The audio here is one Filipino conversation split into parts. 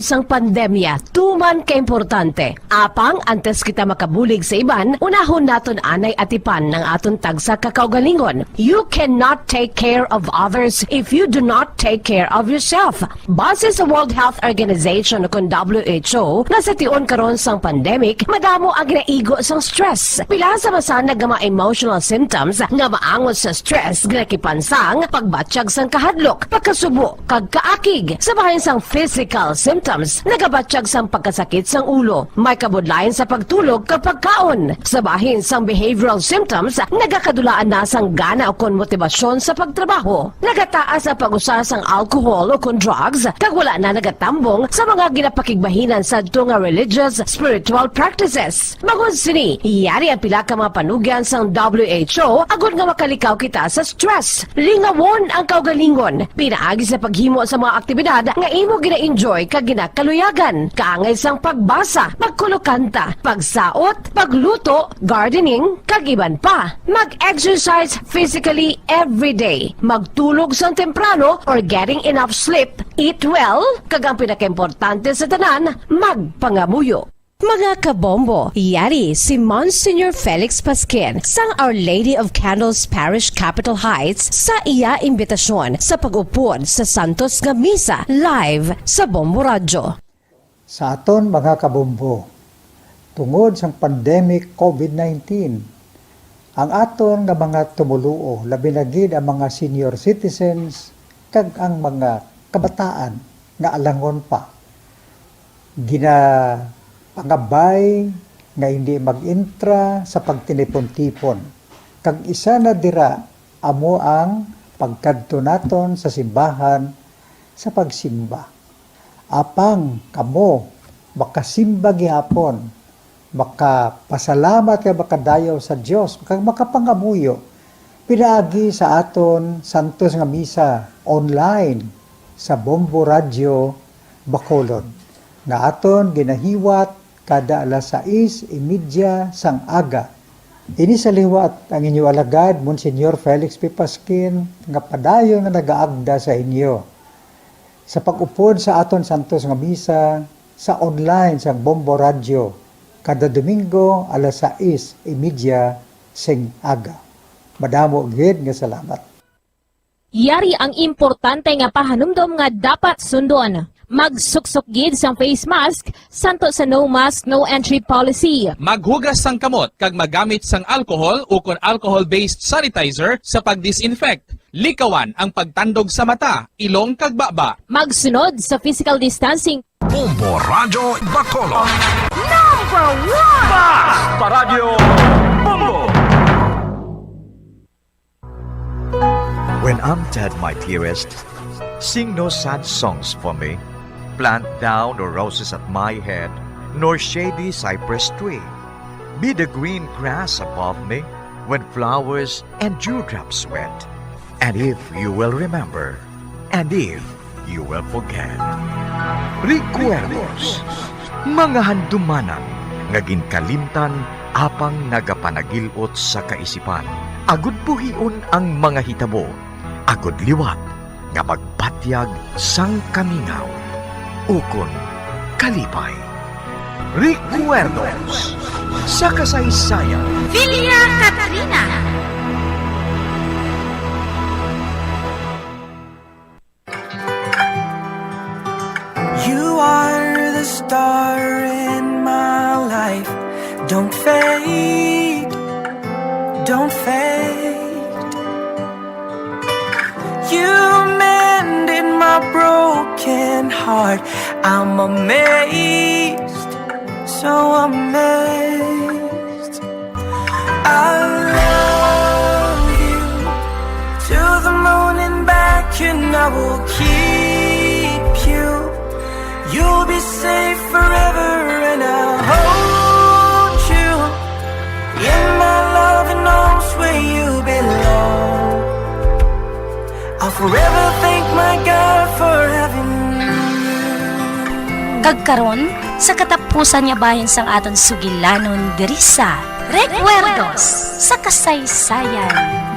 sang pandemya, tuman ka importante. Apang, antes kita makabulig sa iban, unahon naton anay atipan ng aton tagsa kakaugalingon. You cannot take care of others if you do not take care of yourself. Base sa World Health Organization o WHO, na sa tiyon karon sang pandemic, madamo ang ginaigo sang stress. Pila sa masana nga mga emotional symptoms nga maangot sa stress, ginakipansang, pagbatsyag sang kahadlok, pagkasubo, kag kaakig. Sa bahin sang physical symptoms, nagabatsyag sang pagkasakit sang ulo, may kabudlayan sa pagtulog kag pagkaon. Sa bahin sang behavioral symptoms, nagakadulaan na sang gana o kon motibasyon sa pagtrabaho. Nagataas ang pag-usa sang alcohol o kon drugs, kag wala na nagatambong sa mga ginapakigbahinan sa nga religious, spiritual practices. Magod sini, iyari ang pila ka mga panugyan sang WHO agud nga makalikaw kita sa stress. Lingawon ang kaugalingon, pinaagi sa paghimo sa mga aktibidad nga imo gina-enjoy kag ginakaluyagan, kaangay sang pagbasa, pagkulokanta, pagsaot, pagluto, gardening, kag iban pa. Mag-exercise physically every day, magtulog sang temprano or getting enough sleep, eat well, kag ang pinakaimportante sa tanan, magpangamuyo. Mga kabombo, yari si Monsignor Felix Pasquin sang Our Lady of Candles Parish Capitol Heights sa iya imbitasyon sa pag-upod sa Santos nga Misa live sa Bombo Radio. Sa aton mga kabombo, tungod sang pandemic COVID-19, ang aton nga mga tumuluo, labi na gid ang mga senior citizens kag ang mga kabataan nga alangon pa, pangabay nga hindi mag-intra sa pagtinipon-tipon. Kag isa na dira amo ang pagkadto naton sa simbahan sa pagsimba. Apang kamo makasimba gihapon, makapasalamat kay makadayaw sa Dios, kag makapangamuyo pinaagi sa aton Santos nga Misa online sa Bombo Radio Bacolod nga aton ginahiwat kada alas 6:30 sang aga. Ini sa liwat ang inyo alagad, Monsignor Felix P. Pasquin, nga padayon nga nagaagda sa inyo. Sa pag-upod sa aton Santos nga Misa, sa online sang Bombo Radio, kada Domingo alas 6:30 sing aga. Madamo gid nga salamat. Yari ang importante nga pahanumdom nga dapat sundon. Magsuksok gid sang face mask, santo sa no mask, no entry policy. Maghugas sang kamot kag magamit sang alcohol o kon alcohol-based sanitizer sa pag-disinfect. Likawan ang pagtandog sa mata, ilong kag baba. Magsunod sa physical distancing. Bombo Radio Bacolod. Number 1! Basta Radio Bombo! When I'm dead, my dearest, sing no sad songs for me. Plant down no roses at my head, nor shady cypress tree. Be the green grass above me when flowers and dewdrops wet. And if you will remember, and if you will forget. Recuerdos, mga handumanan, nga ginkalimtan apang nagapanagilot sa kaisipan. Agud buhion ang mga hitabo, agud liwat, nga magpatyag sang kamingaw. Ukon kalipay. Recuerdos sa kasaysayan. Villa Catarina. You are the star in my life. Don't fade, don't fade. You mended my broken heart. I'm amazed, so amazed. I love you to the moon and back, and I will keep you. You'll be safe forever, and I'll hold you in my loving arms where you belong. I'll forever thank my God for having you. Kagkaron, sa katapusan niya bahin sang aton sugilanon diri sa Recuerdos sa kasaysayan.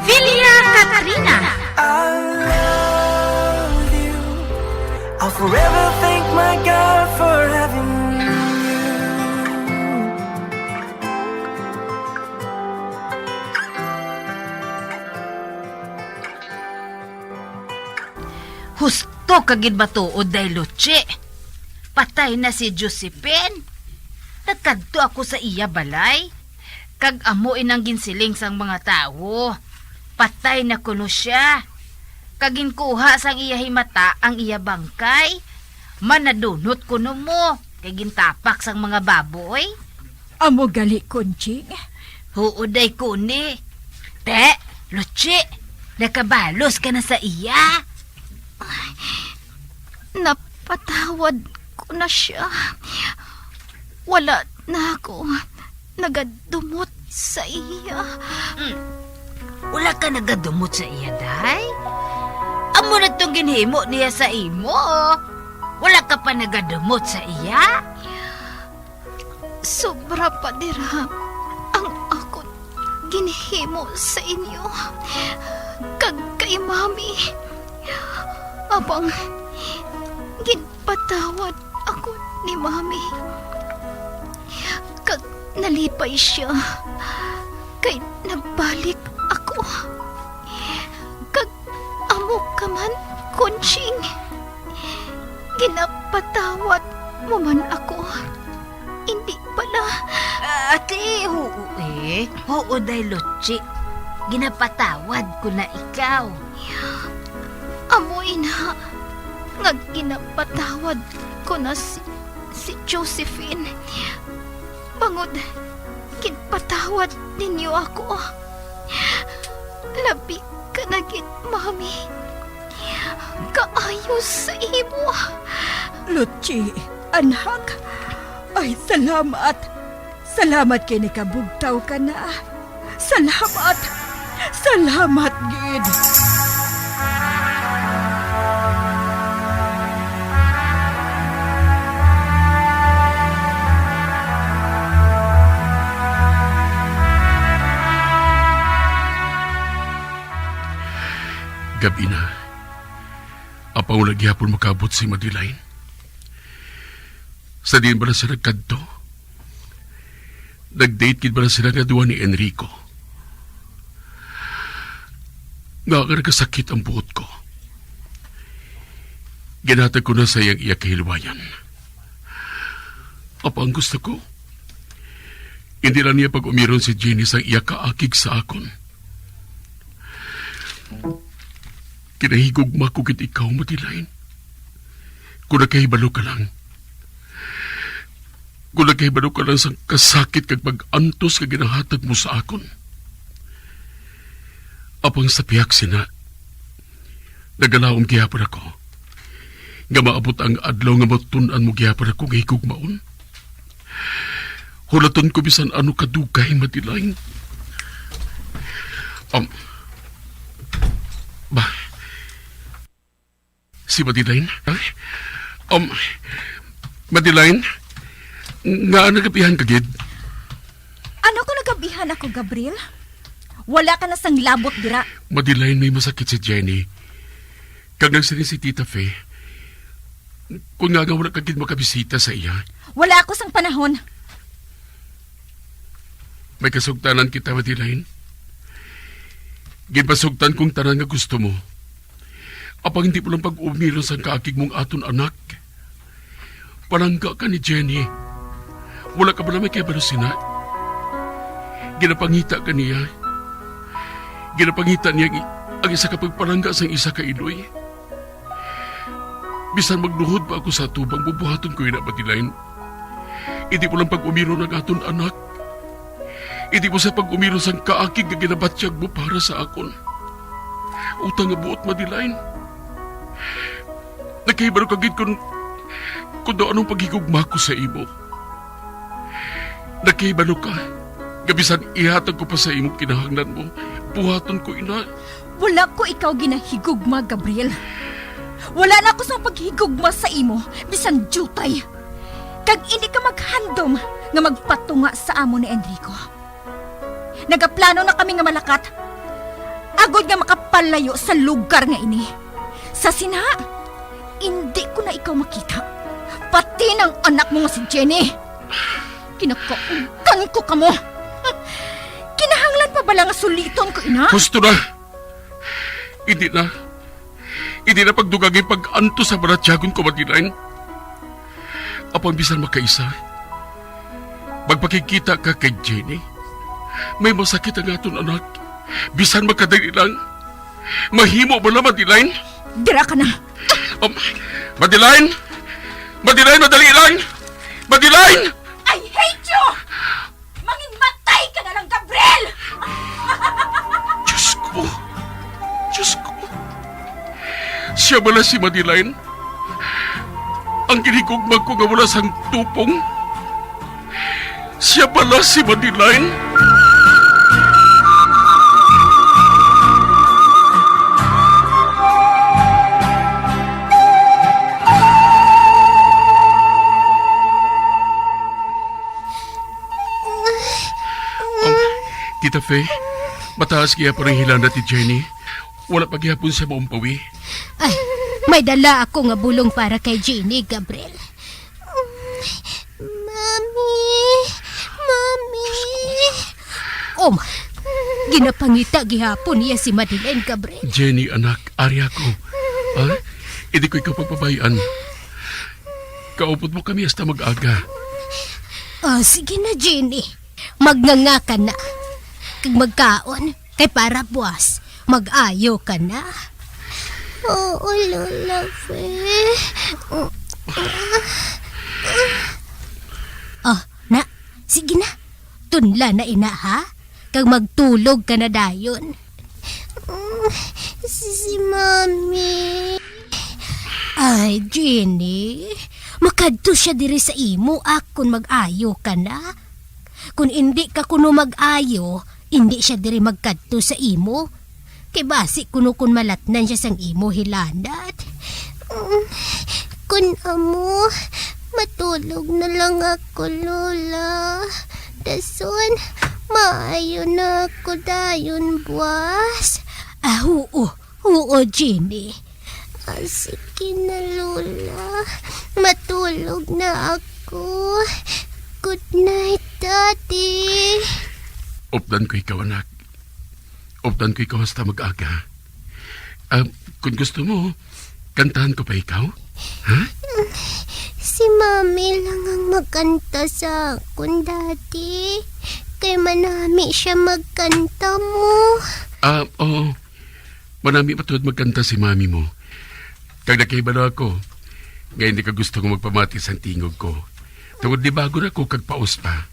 Villa Catarina. I love you. I'll forever thank my my God for having you. Husto kagid matuod day Luchi. Patay na si Josephine. Nagkadto ako sa iya balay. Kag amo inang ginsiling sang mga tao. Patay na kuno siya. Kag ginkuha sang iya himata ang iya bangkay. Manadunot kuno mo. Kag gintapak sang mga baboy. Amo gali, Kunching. Huuday kuni. Te, Luchi, nakabalos ka na sa iya. Napatawad ko na siya. Wala na ako nagadumot sa iya. Wala ka nagadumot sa iya, day? Amo na itong ginhimo niya sa imo. Wala ka pa nagadumot sa iya? Sobra pa dira ang ako ginhimo sa inyo. Kag kay mami. Abang ginpatawad ako ni mami. Kag nalipay siya. Kay nagbalik ako. Kag amo ka man, Kunching. Ginapatawad mo man ako. Hindi pala. Ate, oo day Luchi. Ginapatawad ko na ikaw. Amoy na nga ginapatawad ko na si Josephine. Bangod, ginpatawad ninyo ako. Labi ka na gid, mami. Kaayos sa imo. Luchi, anak. Ay, salamat. Salamat kay nakabugtaw ka na. Salamat. Salamat, gid. Gabi na. Apaw nagyapon makabot si Madeline. Sa din ba na sila nagkadto? Nag-date kid ba na sila nga duwa ni Enrico? Nga ka nagkasakit ang buot ko. Ginatag ko na sa iyang iya kahilwayan. Apa ang gusto ko? Hindi lang niya pag umiron si Jenny sa iya kaakig sa akon. Kinahigugma ko gid ikaw, Madeline. Kung nakahibalo ka lang. Kung nakahibalo ka lang sa kasakit kag pag-antos kag ginahatag mo sa akon. Apang sa piyak sina, nagalawom gihapon ako. Nga maabot ang adlaw nga matunan mo gihapon ako nga higugmaon. Hulaton ko bisan ano kadugay, Madeline. Si Madeline? Madeline? Nga nagabihan ka, gid? Ano ko nagabihan ako, Gabriel? Wala ka na sang labot dira. Madeline, may masakit si Jenny. Kag nagsirin si Tita Faye. Kung nga wala ka gid makabisita sa iya. Wala ako sang panahon. May kasugtanan kita, Madeline. Ginpasugtan kong tanan nga gusto mo. Apang hindi mo lang pag-umiro sa kaakig mong aton anak. Palangga ka ni Jenny. Wala ka ba na may kabalusina? Ginapangita ka niya. Ginapangita niya ang isa kapag palangga sa isa ka iloy. Bisan magluhod pa ako sa tubang, bubuhaton ko yun, Madeline. Hindi mo lang pag-umiro ng aton anak. Hindi mo sa pag-umiro sa kaakig na ginabatyag mo para sa akon. Utang nga buot, Madeline. Nakahibaro kagid kung doon anong paghigugma ko sa imo. Nakahibaro ka. Gabisan ihatag ko pa sa imo kinahanglan mo. Buhaton ko ina. Wala ko ikaw ginahigugma, Gabriel. Wala na ako sa paghigugma sa imo, bisan jutay. Kag hindi ka maghandom nga magpatunga sa amo ni Enrico. Nagaplano na kami nga malakat. Agod nga makapalayo sa lugar nga ini. Sa sina, hindi ko na ikaw makita. Pati ng anak mo nga si Jenny. Kinakaugan ko ka mo. Kinahanglan pa bala nga suliton ko, ina? Gusto na. Hindi na. Hindi na pagdugagin pag-anto sa baratyagon ko, Madilain. Apang bisan makaisa, magpakikita ka kay Jenny, may masakit ang aton anak. Bisan magkadali lang. Mahimo ba na, Madilain? Dira ka na. Madilain! Madilain, madali lang! Madilain! I hate you! Manginmatay ka na lang, Gabriel! Diyos ko! Diyos ko! Siya bala si Madilain? Ang ginigugmag ko nga wala sang tupong? Siya bala si Madilain? Tita Faye, mataas kaya parang hilanda ti Jenny. Wala paghihapon sa maumpawi. Ay, may dala ako nga bulong para kay Jenny, Gabriel. Mami. Ginapangita gihapon niya si Madeleine, Gabriel. Jenny, anak, ari ako. Ha? Hindi ko ikaw pagpabayaan. Kaupot mo kami hasta mag-aga. Sige na, Jenny. Magnganga ka na. Kag magkaon, kay para buwas, mag-ayo ka na. Oo, Lola Fe. Na, sige na. Tunla na ina, ha? Kag magtulog ka na dayon. Si Mami. Ay, Jenny. Makadto siya diri sa imo akon mag-ayo ka na. Kung hindi ka kuno mag-ayo, hindi siya diri magkadto sa imo. Kay basi kuno kun malatnan siya sang imo hilandat. Kun amo, matulog na lang ako, Lola. Dason, maayo na ako dayon buwas. Oo, Jenny. Sige na, Lola. Matulog na ako. Good night, Daddy. Updan ko ikaw, anak. Updan ko ikaw hasta mag-aga. Kung gusto mo, kantahan ko pa ikaw? Ha? Si Mami lang ang magkanta sa akon, Daddy. Kay manami siya magkanta mo. Oo. Manami patod magkanta si Mami mo. Kag nakaiba na ako, ngayon di ka gusto kong magpamati sa tingog ko. Tungod di bago na ko kag paus pa.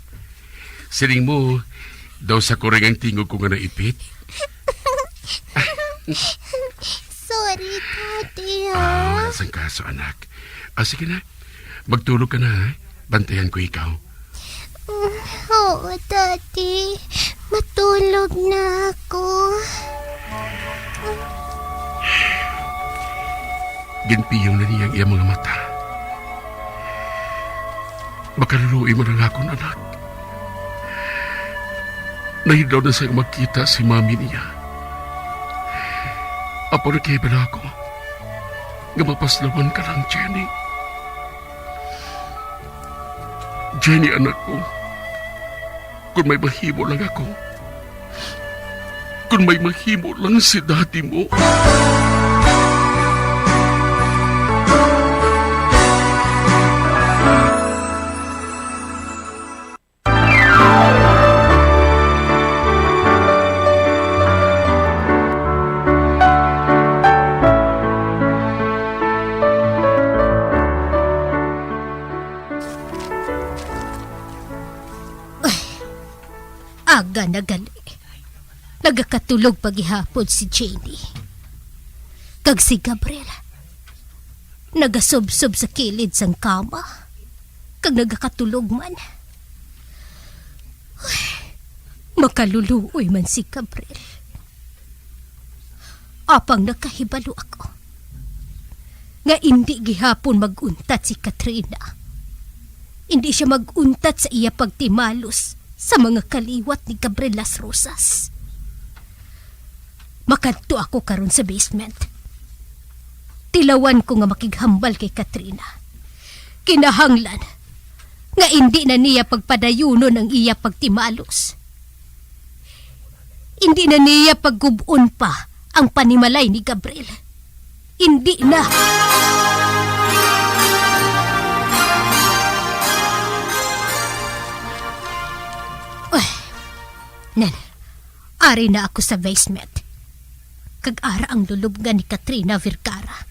Siling mo, daw sa kureng ang tingog ko nga naipit. Sorry, Daddy, ha? Wala sang kaso, anak. Sige na, magtulog ka na, ha? Bantayan ko ikaw. Oo, Daddy. Matulog na ako. Ginpiyong na niyang iyang mga mata. Makaluluoy mo ng akong anak. Nahidaw na sa'yo magkita si Mami niya. Apo na kayo bala ako. Nga mapaslawan ka lang, Jenny. Jenny, anak ko. Kung may mahimo lang ako. Kung may mahimo lang si daddy mo. Aga na gali. Nagakatulog paghihapon si Jenny. Kag si Gabriel. Nagasubsob sa kilid sang kama. Kag nagakatulog man. Uy, makaluluoy man si Gabriel. Apang nakahibalo ako. Nga hindi gihapon maguntat si Katrina. Hindi siya maguntat sa iya pagtimalos sa mga kaliwat ni Gabriel Las Rosas. Makadto ako karon sa basement. Tilawan ko nga makighambal kay Katrina. Kinahanglan nga hindi na niya pagpadayunon ang iya pagtimalos. Hindi na niya paggubon pa ang panimalay ni Gabriel. Hindi na. Uy, Nan, ari na ako sa basement. Kag-ara ang lulubgan ni Katrina Vergara.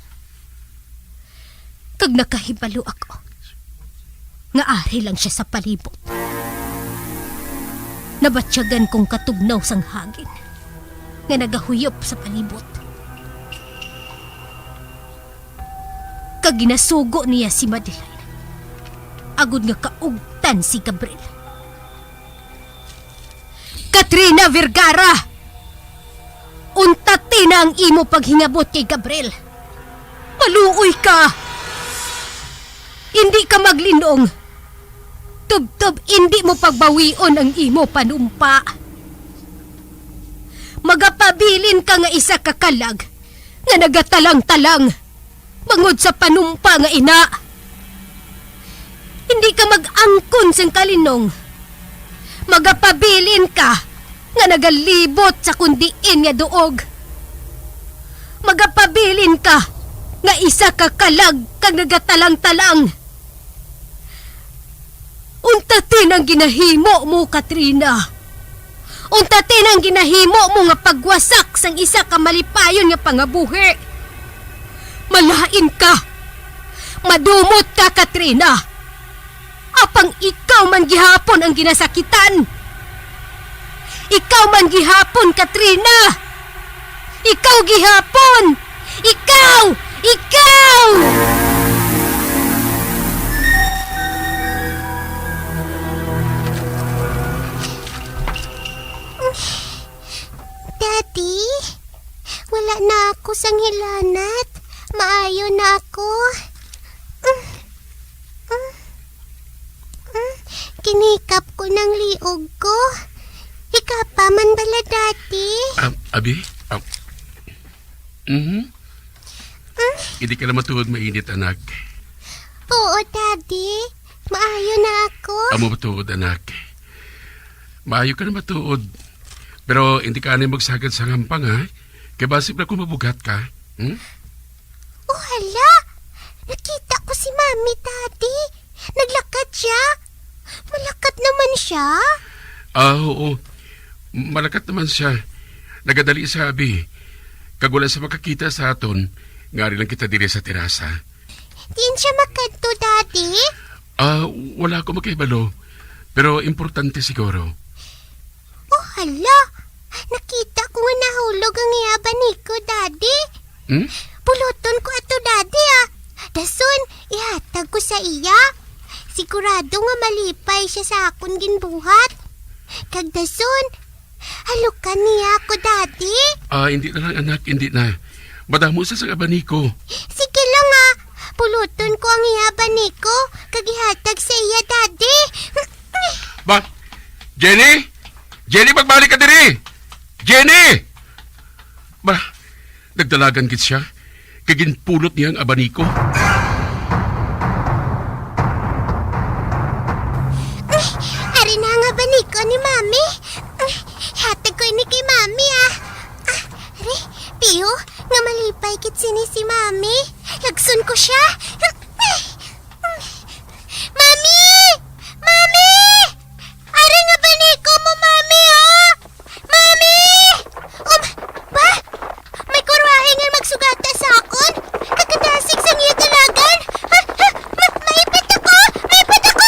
Kag nakahibalo ako nga ari lang siya sa palibot. Nabatsyagan kong katugnaw sang hangin nga nagahuyop sa palibot. Kag ginasugo niya si Madeline. Agud nga kaugtan si Gabriel. Katrina Vergara! Untati na ang imo paghingabot kay Gabriel. Maluoy ka! Hindi ka maglinong. Tub-tub, hindi mo pagbawion ang imo panumpa. Magapabilin ka nga isa kakalag nga nagatalang-talang bangod sa panumpa nga ina. Hindi ka mag-angkon sang kalinong. Magapabilin ka nga nagalibot sa kundiin nga duog. Magapabilin ka nga isa kakalag kag nagatalang-talang. Untatin ang ginahimo mo, Katrina. Untatin ang ginahimo mo nga pagwasak sang isa ka malipayon nga pangabuhi. Malain ka. Madumot ka, Katrina. Apang ikaw man gihapon ang ginasakitan. Ikaw man gihapon, Katrina. Ikaw gihapon. Ikaw! Ikaw! Daddy, wala na ako sang hilanat. Maayo na ako. Kinikap ko ng liog ko. Ikapa man bala, Daddy? Abi? Hindi ka na matuod mainit, anak. Oo, Daddy. Maayo na ako. Amo matuod, anak. Maayo ka na matuod. Pero hindi ka na magsagad sa ngampang, ha? Kaya basip na kung mabugat ka. Oh, hala! Nakita ko si Mami, Daddy. Naglakad siya. Malakad naman siya. Oo. Malakat naman siya. Nagadali sa abi. Kagula sa makakita sa aton, ngari lang kita diri sa terasa. Diin siya makadto, Daddy? Wala ako makahibalo. Pero importante siguro. Oh, hala! Nakita ko nga nahulog ang iyaban ko, Daddy. Puluton ko ato, Daddy, ah. Dason, ihatag ko sa iya. Sigurado nga malipay siya sa akon ginbuhat. Kag dason, halukan niya ako, Daddy. Hindi na lang, anak, hindi na. Madamo sa abaniko. Sige lang, ah. Puluton ko ang iyaban ko. Kag ihatag sa iya, Daddy. Ba? Jenny? Jenny, magbalik ka diri! Jenny! Ba, nagdalagan kit siya. Kaginpulot niya ang abaniko. Ari na ang abaniko ni Mami. Hatag ko ini kay Mami, ah. Ari, Pio, nga malipay kit sini si Mami. Lagsun ko siya. Mami! Mami! Ari nga abaniko mo, Mami, oh! Mami! Ba? May kurwahe nga magsugata sa akon? Kakadasig sa iya dalagan? Maipit ako! Maipit ako!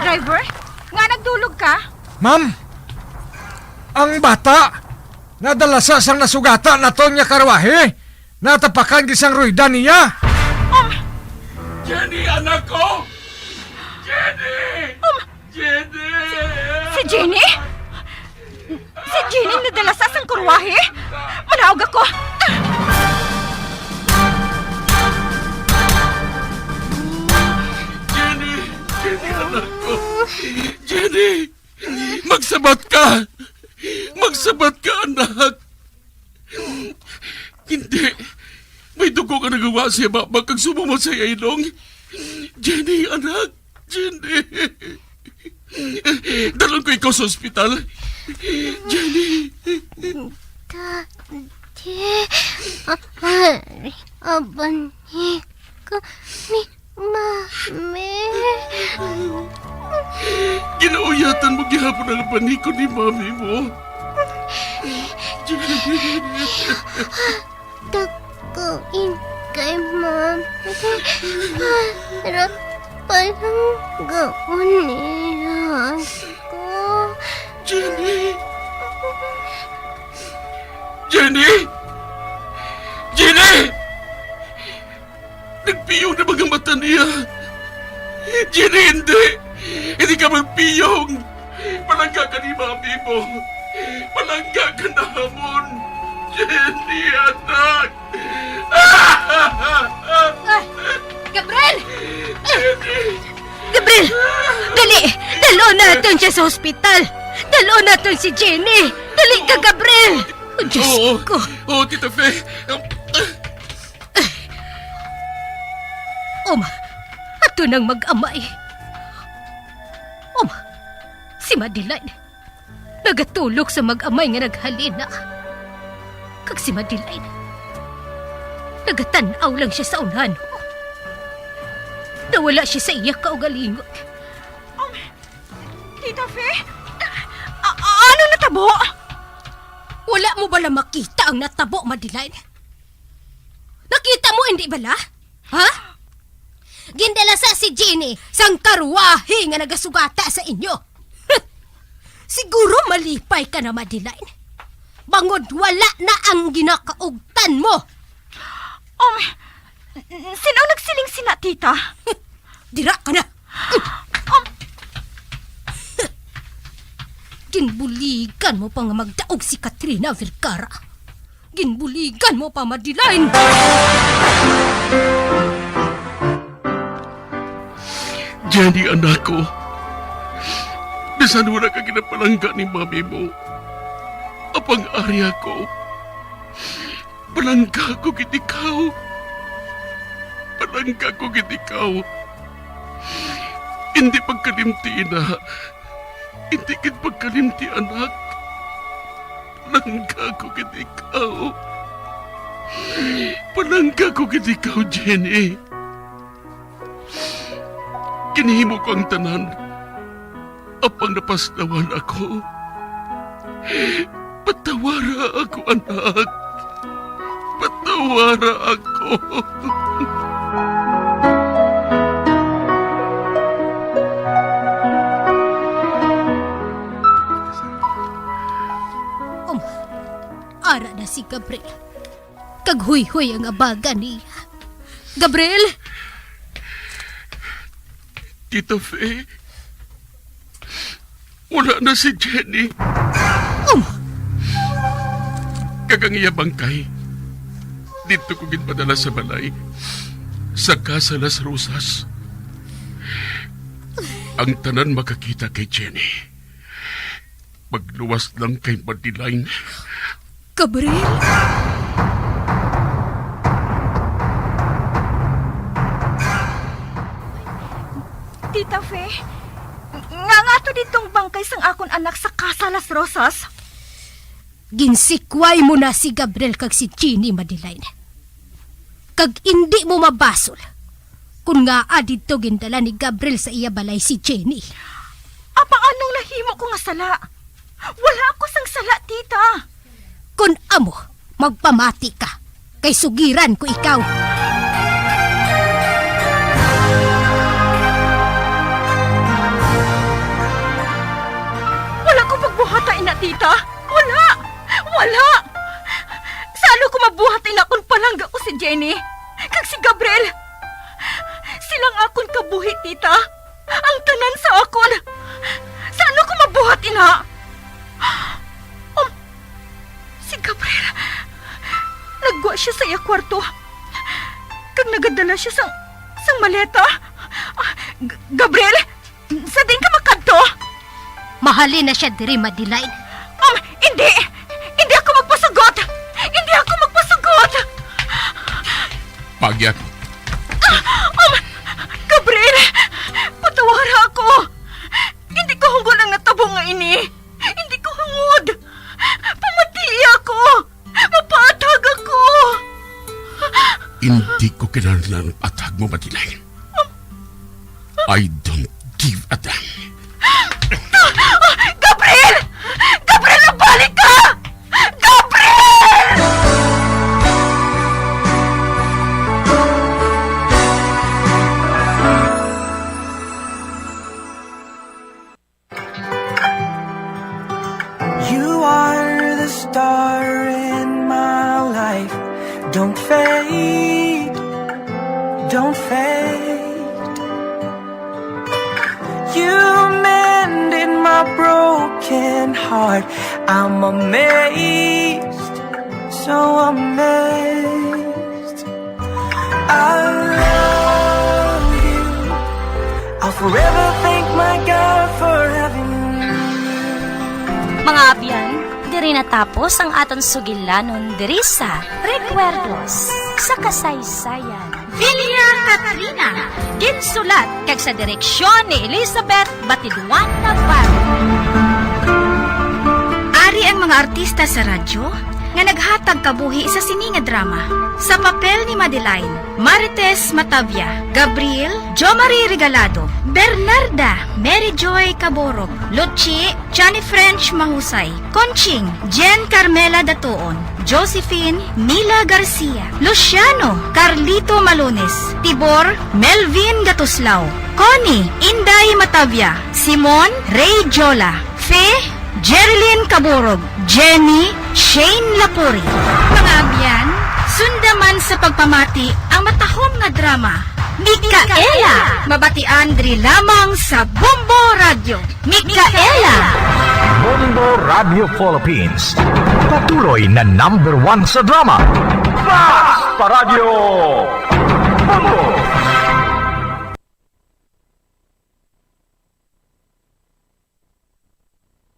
Driver, nga nagdulog ka? Ma'am, ang bata nadalasa sang nasugata na to niya karwahe. Natapakan gisang ruida niya. Jenny, anak ko! Jenny! Jenny! Si Jenny? Si Jenny nadalasas ang kurwahe? Manawag ako! Jenny! Jenny, anak ko! Magsabat ka! Magsabat ka, anak! Hindi. May dugo ka nagawa siya, Baba, kag sumuma sa ilong. Jenny, anak! Jenny! Dalon ko ikaw sa ospital. Jenny! Daddy, abani ko ni Mami. Ginauyatan mo gihapon ang paniko ni Mami mo. Jenny! Takuin kay Mami. Para parang gawin niya ko. Jenny! Jenny! Jenny! Nagpiyong na mga mata niya. Jenny, hindi! Hindi ka magpiyong! Palangga ka ni Mami mo! Palangga ka na hamon! Jenny, anak! Gabriel! Jenny! Gabriel! Dali! Dalo natin siya sa ospital! Dalo natin si Jenny! Dali ka, Gabriel! Oh, Diyos ko! Oo, Tita Fe! Oma, ato nang mag-amay. Oma, si Madeline, nagatulog sa mag-amay nga naghalina. Kag si Madeline, nagatanaw lang siya sa unahan. Nawala siya sa iya kaugalingon. Tita Fe? Ano natabo? Wala mo bala makita ang natabo, Madeline? Nakita mo, hindi bala? Ha? Gindala sa si Jenny sang karwahe nga nagasugata sa inyo. Siguro malipay ka na, Madeline. Bangod wala na ang ginakaugtan mo. Sino nagsiling sina, tita? Dira ka na. Ginbuligan mo pa nga magdaog si Katrina Vergara. Ginbuligan mo pa, Madeline. Jenny, anak ko. Bisan wala ka ginapalangga ni Mami mo. Apang arya ko. Palangga ko gitikaw. Palangga ko gitikaw. Hindi pagkalimti na. Hindi kit pagkalimti, anak. Palangga ko gitikaw. Palangga ko gitikaw, Jenny. Kinihimo ko ang tanan. Apang napaslawan ako. Patawara ako, anak. Patawara ako. Ara na si Gabriel. Kaghuy-huy ang abaga niya. Gabriel! Tita Fe, wala na si Jenny. Kagang iya bangkay. Dito ko ginpadala sa balay. Sa Casa Las Rosas. Ang tanan makakita kay Jenny. Magluwas lang kay Madeline. Gabriel? Tita Fe, nga to ditong bangkay sang akon anak sa Casa Las Rosas. Ginsikway mo na si Gabriel kag si Jenny, Madeline. Kag hindi mo mabasol kung nga dito gindala ni Gabriel sa iya balay si Jenny. Apang anong nahimo ko nga sala? Wala ako sang sala, tita. Kung amo, magpamati ka. Kay sugiran ko ikaw. Wala ko pagbuhatain na, tita. Wala! Wala! Salo ko mabuhatin akong palangga ko si Jenny. Kag si Gabriel. Silang akon kabuhi, tita. Ang tanan sa akon. Salo ko mabuhatin, ha? Si Gabriel. Nagwa siya sa iya kwarto. Kag nagadala siya sang maleta. Gabriel, sa din ka makadto? Mahalin na siya diri, Madeline. Hindi! Hindi ako magpasugot! Hindi ako magpasugot! Pagyat, Gabriel! Patawara ako! Hindi ko hungod ang natabong nga ini! Hindi ko hungod! Pamati ako! Mapatag ako! hindi ko kinahanglan ng atag mo, Madeline. I don't give a damn. Gabriel! Gabriel, nagbalik ka! Gabriel! You are the star in my life. Don't fade, don't fade. You mended my broken heart. I'm amazed, so amazed. I love you. I'll forever thank my God for having you. Mga abyan, diri natapos ang aton sugilanon diri sa Recuerdos sa Kasaysayan. Villa Katrina, ginsulat kag sa direksyon ni Elizabeth Batiduan Navarro. Ari ang mga artista sa radyo nga naghatag kabuhi sa sini nga drama. Sa papel ni Madeline, Marites Matavia, Gabriel, Jo Marie Regalado, Bernarda, Mary Joy Caborog, Luchi, Johnny French Mahusay, Conching, Jen Carmela Datuon, Josephine, Nila Garcia, Luciano, Carlito Malones, Tibor, Melvin Gatuslao, Connie, Inday Matavia, Simon, Ray Jola, Fe, Jerilyn Caborog, Jenny, Shane Lapuri. Mga abyan, sundaman sa pagpamati ang matahom nga drama. Mikaela! Mabatian diri lamang sa Bombo Radio. Mikaela! Bombo Radio Philippines. Patuloy na #1 sa drama. Basta Radio